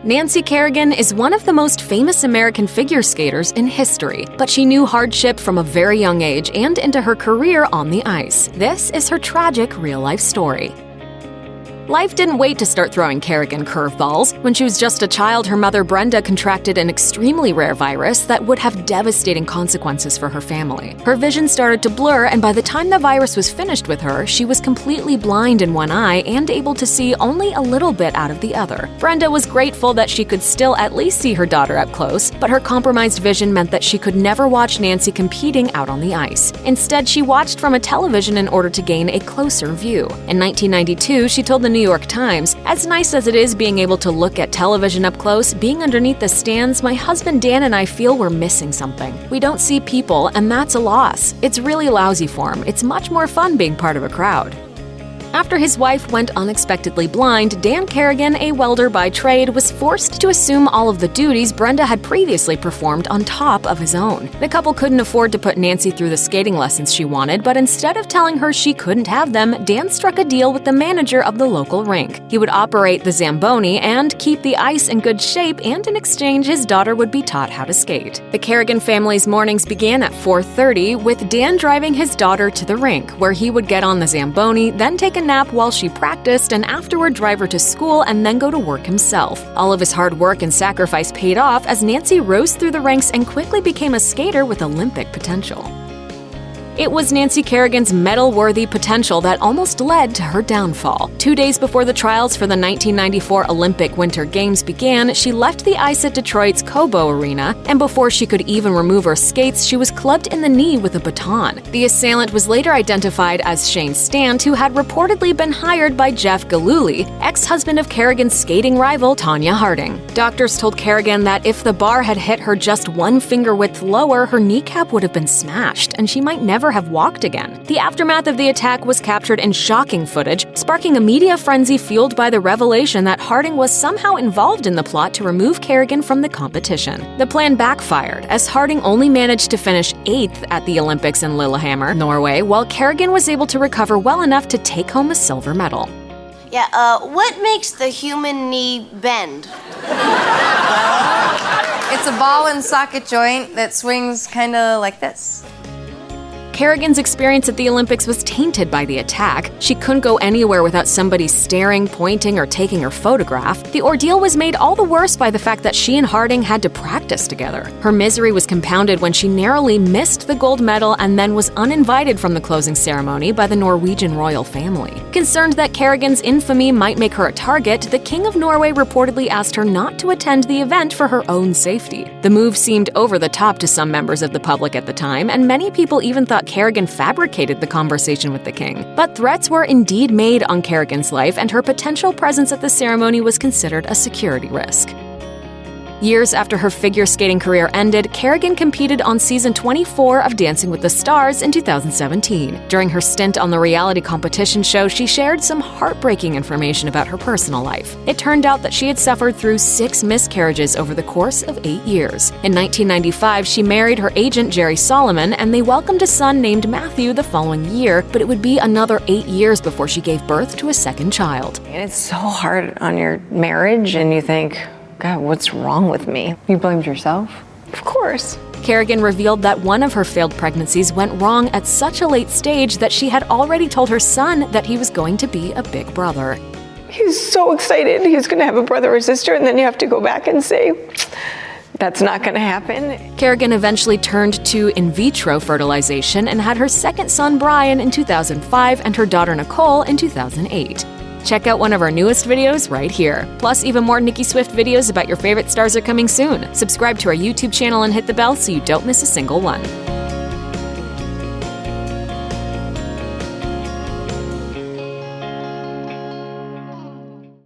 Nancy Kerrigan is one of the most famous American figure skaters in history, but she knew hardship from a very young age and into her career on the ice. This is her tragic real-life story. Life didn't wait to start throwing Kerrigan curveballs. When she was just a child, her mother Brenda contracted an extremely rare virus that would have devastating consequences for her family. Her vision started to blur, and by the time the virus was finished with her, she was completely blind in one eye and able to see only a little bit out of the other. Brenda was grateful that she could still at least see her daughter up close, but her compromised vision meant that she could never watch Nancy competing out on the ice. Instead, she watched from a television in order to gain a closer view. In 1992, she told the New York Times, "As nice as it is being able to look at television up close, being underneath the stands, my husband Dan and I feel we're missing something. We don't see people, and that's a loss. It's really lousy for him. It's much more fun being part of a crowd." After his wife went unexpectedly blind, Dan Kerrigan, a welder by trade, was forced to assume all of the duties Brenda had previously performed on top of his own. The couple couldn't afford to put Nancy through the skating lessons she wanted, but instead of telling her she couldn't have them, Dan struck a deal with the manager of the local rink. He would operate the Zamboni and keep the ice in good shape, and in exchange, his daughter would be taught how to skate. The Kerrigan family's mornings began at 4:30, with Dan driving his daughter to the rink, where he would get on the Zamboni, then take a nap while she practiced, and afterward drive her to school and then go to work himself. All of his hard work and sacrifice paid off as Nancy rose through the ranks and quickly became a skater with Olympic potential. It was Nancy Kerrigan's medal-worthy potential that almost led to her downfall. 2 days before the trials for the 1994 Olympic Winter Games began, she left the ice at Detroit's Cobo Arena, and before she could even remove her skates, she was clubbed in the knee with a baton. The assailant was later identified as Shane Stant, who had reportedly been hired by Jeff Gillooly, ex-husband of Kerrigan's skating rival Tonya Harding. Doctors told Kerrigan that if the bar had hit her just 1 finger width lower, her kneecap would have been smashed, and she might never have walked again. The aftermath of the attack was captured in shocking footage, sparking a media frenzy fueled by the revelation that Harding was somehow involved in the plot to remove Kerrigan from the competition. The plan backfired, as Harding only managed to finish 8th at the Olympics in Lillehammer, Norway, while Kerrigan was able to recover well enough to take home a silver medal. What makes the human knee bend? It's a ball and socket joint that swings kind of like this. Kerrigan's experience at the Olympics was tainted by the attack. She couldn't go anywhere without somebody staring, pointing, or taking her photograph. The ordeal was made all the worse by the fact that she and Harding had to practice together. Her misery was compounded when she narrowly missed the gold medal and then was uninvited from the closing ceremony by the Norwegian royal family. Concerned that Kerrigan's infamy might make her a target, the King of Norway reportedly asked her not to attend the event for her own safety. The move seemed over the top to some members of the public at the time, and many people even thought Kerrigan fabricated the conversation with the king. But threats were indeed made on Kerrigan's life, and her potential presence at the ceremony was considered a security risk. Years after her figure skating career ended, Kerrigan competed on season 24 of Dancing with the Stars in 2017. During her stint on the reality competition show, she shared some heartbreaking information about her personal life. It turned out that she had suffered through 6 miscarriages over the course of 8 years. In 1995, she married her agent Jerry Solomon, and they welcomed a son named Matthew the following year, but it would be another 8 years before she gave birth to a second child. It's so hard on your marriage, and you think, God, what's wrong with me? You blamed yourself? Of course. Kerrigan revealed that one of her failed pregnancies went wrong at such a late stage that she had already told her son that he was going to be a big brother. He's so excited he's going to have a brother or sister, and then you have to go back and say, that's not going to happen. Kerrigan eventually turned to in vitro fertilization and had her second son Brian in 2005 and her daughter Nicole in 2008. Check out one of our newest videos right here. Plus, even more Nicki Swift videos about your favorite stars are coming soon. Subscribe to our YouTube channel and hit the bell so you don't miss a single one.